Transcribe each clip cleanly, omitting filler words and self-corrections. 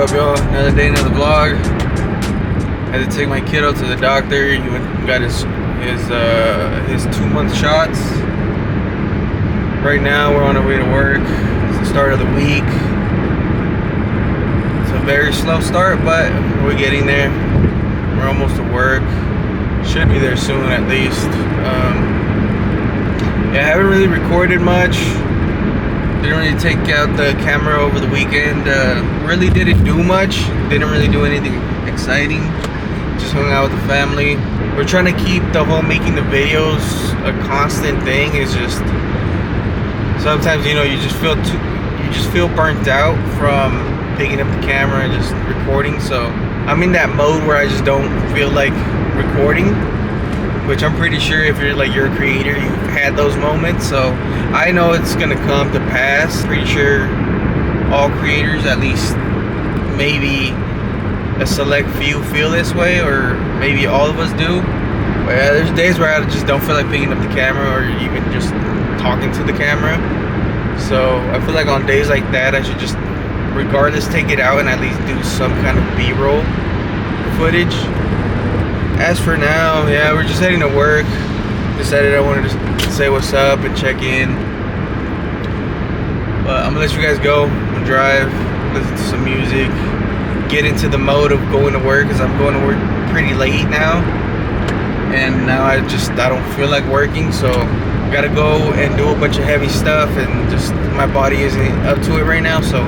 up, y'all? Another day, another vlog. Had to take my kiddo to the doctor. He got his 2-month shots. Right now, we're on our way to work. It's the start of the week. It's a very slow start, but we're getting there. We're almost to work. Should be there soon, at least. Yeah, I haven't really recorded much. Didn't really take out the camera over the weekend. Really didn't do much. Didn't really do anything exciting. Just hung out with the family. We're trying to keep the whole making the videos a constant thing. It's just sometimes, you know, you just feel burnt out from picking up the camera and just recording. So I'm in that mode where I just don't feel like recording, which I'm pretty sure if you're a creator, you've had those moments. So I know it's gonna come to pass. Pretty sure all creators, at least maybe a select few, feel this way, or maybe all of us do. But yeah, there's days where I just don't feel like picking up the camera or even just talking to the camera. So I feel like on days like that, I should just, regardless, take it out and at least do some kind of B-roll footage. As for now, yeah, we're just heading to work. Decided I wanted to say what's up and check in. But I'm gonna let you guys go. I'm gonna drive, listen to some music, get into the mode of going to work, because I'm going to work pretty late now. And now I don't feel like working, so gotta go and do a bunch of heavy stuff, and just my body isn't up to it right now. So,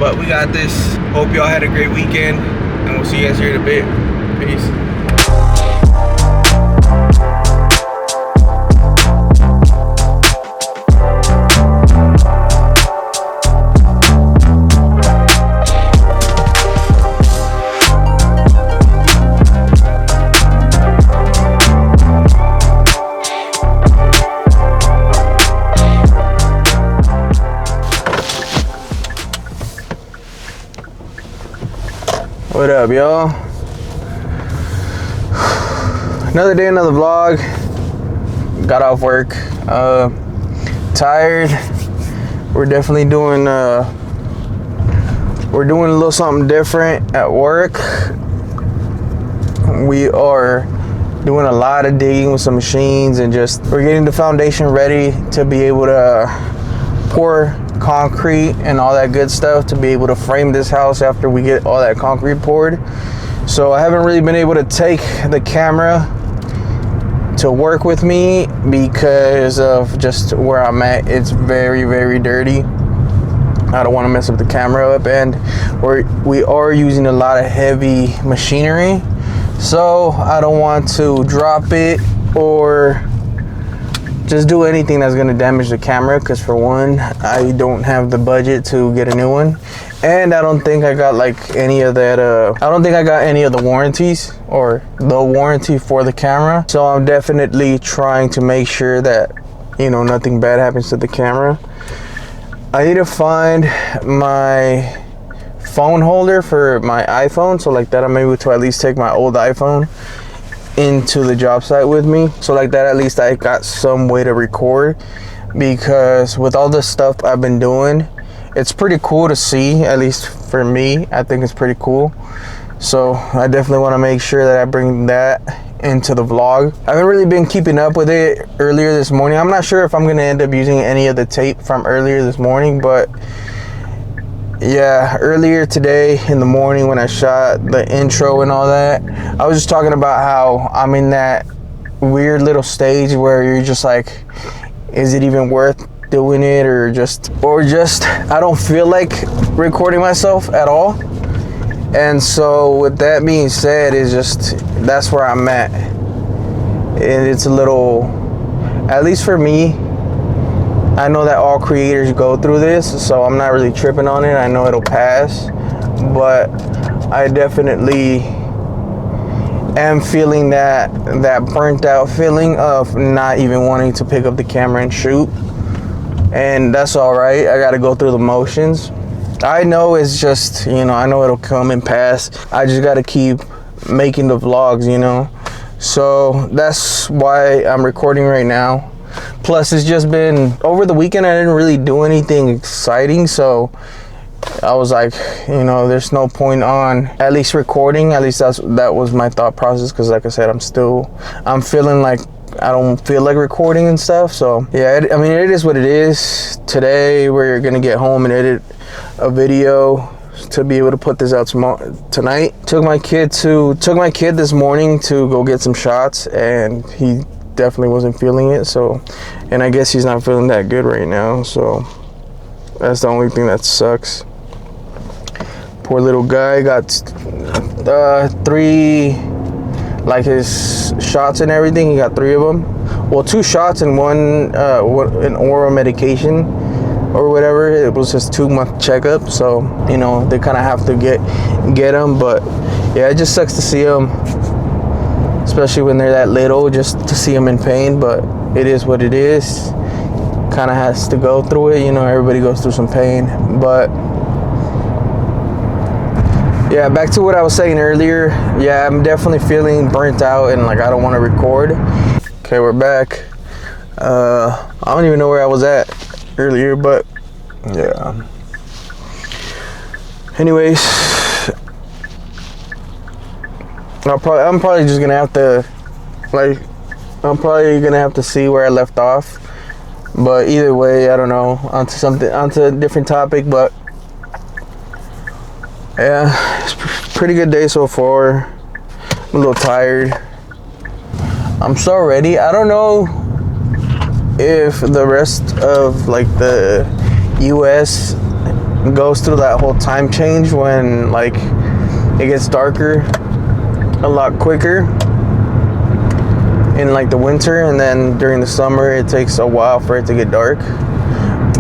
but we got this. Hope y'all had a great weekend, and we'll see you guys here in a bit. Peace. What up, y'all? Another day, another vlog. Got off work. Tired. We're definitely doing a little something different at work. We are doing a lot of digging with some machines, and we're getting the foundation ready to be able to pour concrete and all that good stuff to be able to frame this house after we get all that concrete poured. So I haven't really been able to take the camera to work with me because of just where I'm at. It's very, very dirty. I don't want to mess up the camera up, and we are using a lot of heavy machinery, so I don't want to drop it or just do anything that's going to damage the camera, because for one, I don't have the budget to get a new one, and I don't think I got any of that I don't think I got any of the warranties or the warranty for the camera. So I'm definitely trying to make sure that, you know, nothing bad happens to the camera. I need to find my phone holder for my iPhone, so like that I'm able to at least take my old iPhone into the job site with me, so like that at least I got some way to record, because with all the stuff I've been doing, it's pretty cool to see. At least for me, I think it's pretty cool. So I definitely want to make sure that I bring that into the vlog. I haven't really been keeping up with it earlier this morning. I'm not sure if I'm going to end up using any of the tape from earlier this morning, but yeah, earlier today in the morning when I shot the intro and all that, I was just talking about how I'm in that weird little stage where you're just like, is it even worth doing it, or just I don't feel like recording myself at all. And so with that being said, that's where I'm at. And it's a little, at least for me, I know that all creators go through this, so I'm not really tripping on it. I know it'll pass, but I definitely am feeling that burnt out feeling of not even wanting to pick up the camera and shoot. And that's all right. I got to go through the motions. I know it's just, you know, I know it'll come and pass. I just got to keep making the vlogs, you know. So that's why I'm recording right now. Plus, it's just been over the weekend, I didn't really do anything exciting, so I was like, you know, there's no point on at least recording. At least that was my thought process, because like I said, I'm feeling like I don't feel like recording and stuff. So yeah, I mean, it is what it is. Today we're gonna get home and edit a video to be able to put this out tonight. Took my kid this morning to go get some shots, and he definitely wasn't feeling it. So, and I guess he's not feeling that good right now. So that's the only thing that sucks. Poor little guy got 3, like his shots and everything. He got 3 of them. Well, 2 shots and one an oral medication or whatever. It was just 2-month checkup. So, you know, they kind of have to get him. But yeah, it just sucks to see them, especially when they're that little, just to see them in pain. But it is what it is. Kind of has to go through it. You know, everybody goes through some pain. But yeah, back to what I was saying earlier. Yeah, I'm definitely feeling burnt out and like I don't want to record. Okay, we're back. I don't even know where I was at earlier, but yeah. Anyways, I'm probably just gonna have to, like, I'm probably gonna have to see where I left off. But either way, I don't know, onto a different topic. But yeah, it's a pretty good day so far. I'm a little tired. I'm so ready. I don't know if the rest of like the US goes through that whole time change when like it gets darker a lot quicker in like the winter, and then during the summer it takes a while for it to get dark.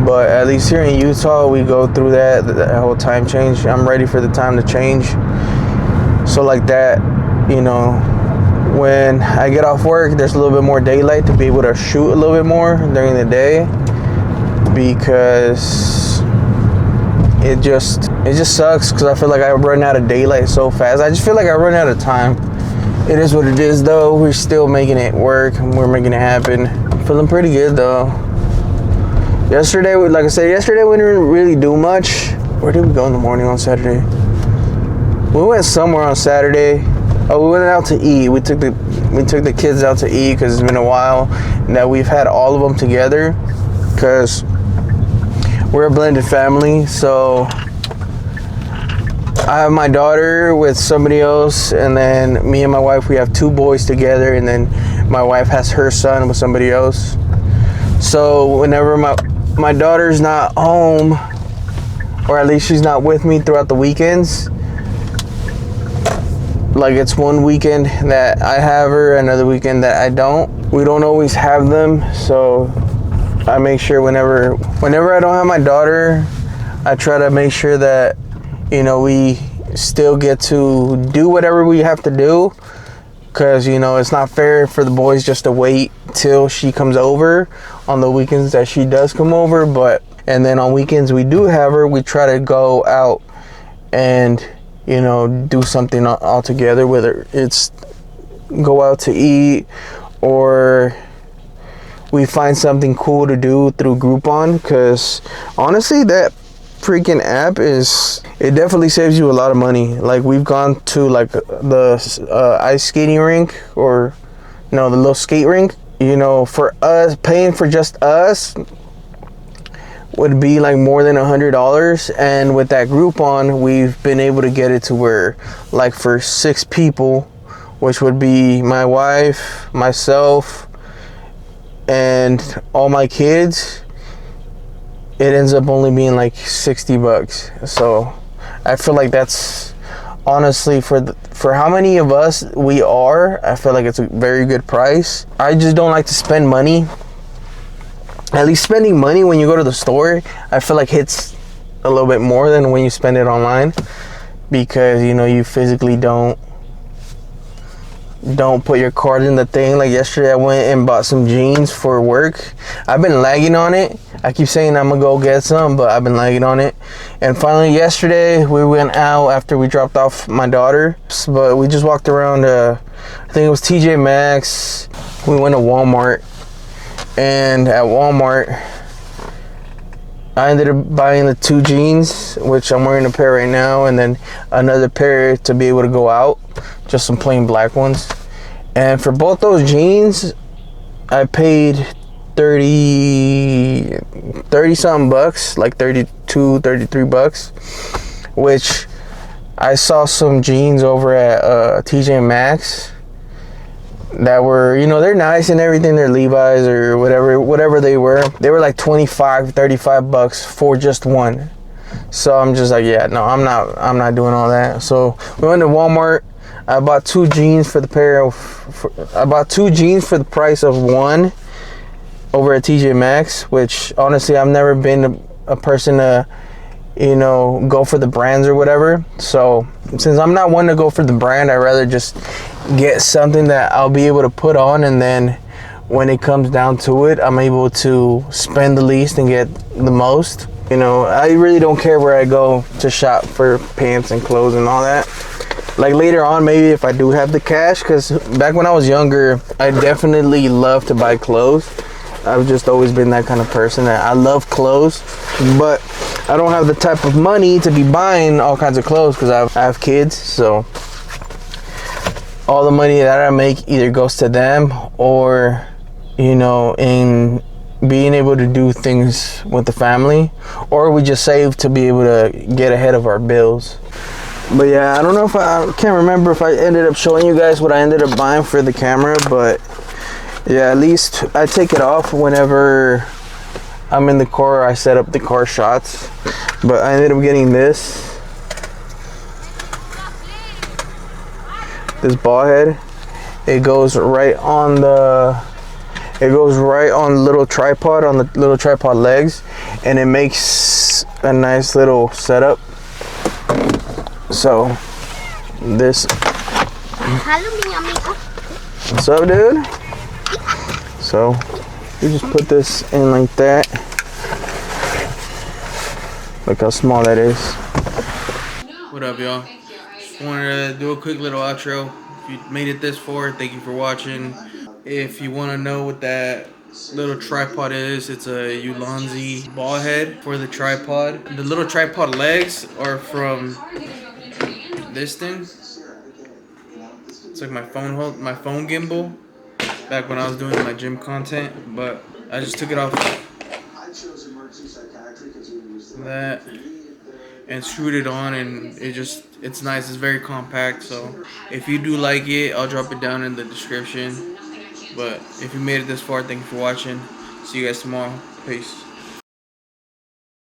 But at least here in Utah, we go through that whole time change. I'm ready for the time to change. So like that, you know, when I get off work, there's a little bit more daylight to be able to shoot a little bit more during the day, because it just sucks because I feel like I run out of daylight so fast. I just feel like I run out of time. It is what it is though. We're still making it work and we're making it happen. I'm feeling pretty good though. Yesterday, like I said, we didn't really do much. Where did we go in the morning on Saturday? We went somewhere on Saturday. Oh, we went out to eat. We took the kids out to eat because it's been a while that we've had all of them together, because we're a blended family. So I have my daughter with somebody else, and then me and my wife, we have 2 boys together, and then my wife has her son with somebody else. So whenever my daughter's not home, or at least she's not with me throughout the weekends, like it's one weekend that I have her, another weekend that I don't. We don't always have them, so I make sure whenever I don't have my daughter, I try to make sure that, you know, we still get to do whatever we have to do, because, you know, it's not fair for the boys just to wait till she comes over on the weekends that she does come over. And then on weekends we do have her, we try to go out and, you know, do something all together, whether it's go out to eat or we find something cool to do through Groupon, because honestly that freaking app it definitely saves you a lot of money. Like we've gone to like the ice skating rink, or no, the little skate rink. You know, for us, paying for just us would be like more than $100, and with that Groupon, we've been able to get it to where, like, for 6 people, which would be my wife, myself, and all my kids, it ends up only being like $60. So I feel like that's honestly for how many of us we are, I feel like it's a very good price. I just don't like to spend money. At least spending money when you go to the store, I feel like hits a little bit more than when you spend it online, because, you know, you physically don't put your card in the thing. Like yesterday I went and bought some jeans for work. I've been lagging on it. I keep saying I'm gonna go get some, but I've been lagging on it. And finally yesterday we went out after we dropped off my daughter, but we just walked around I think it was TJ Maxx. We went to Walmart, and at Walmart I ended up buying the 2 jeans, which I'm wearing a pair right now, and then another pair to be able to go out, just some plain black ones. And for both those jeans, I paid 30 something bucks, like 32, 33 bucks, which I saw some jeans over at TJ Maxx that were, you know, they're nice and everything. They're Levi's or whatever they were. They were like 25, 35 bucks for just one. So I'm just like, yeah, no, I'm not doing all that. So we went to Walmart. I bought 2 jeans for the price of one over at TJ Maxx, which honestly I've never been a person to, you know, go for the brands or whatever. So since I'm not one to go for the brand, I'd rather just get something that I'll be able to put on, and then when it comes down to it, I'm able to spend the least and get the most. You know, I really don't care where I go to shop for pants and clothes and all that. Like later on, maybe if I do have the cash, because back when I was younger, I definitely loved to buy clothes. I've just always been that kind of person that I love clothes, but I don't have the type of money to be buying all kinds of clothes because I have kids. So all the money that I make either goes to them or, you know, in being able to do things with the family, or we just save to be able to get ahead of our bills. But yeah, I don't know if I can't remember if I ended up showing you guys what I ended up buying for the camera, but yeah, at least I take it off whenever I'm in the car. I set up the car shots, but I ended up getting this ball head. It goes right on the little tripod, on the little tripod legs, and it makes a nice little setup. So this, what's up, dude? So you just put this in like that. Look how small that is. What up, y'all? Just wanted to do a quick little outro. If you made it this far, thank you for watching. If you want to know what that little tripod is, it's a Ulanzi ball head for the tripod. The little tripod legs are from this thing. It's like my phone gimbal back when I was doing my gym content, but I just took it off that and screwed it on, and it's nice. It's very compact. So if you do like it, I'll drop it down in the description. But if you made it this far, thank you for watching. See you guys tomorrow. Peace.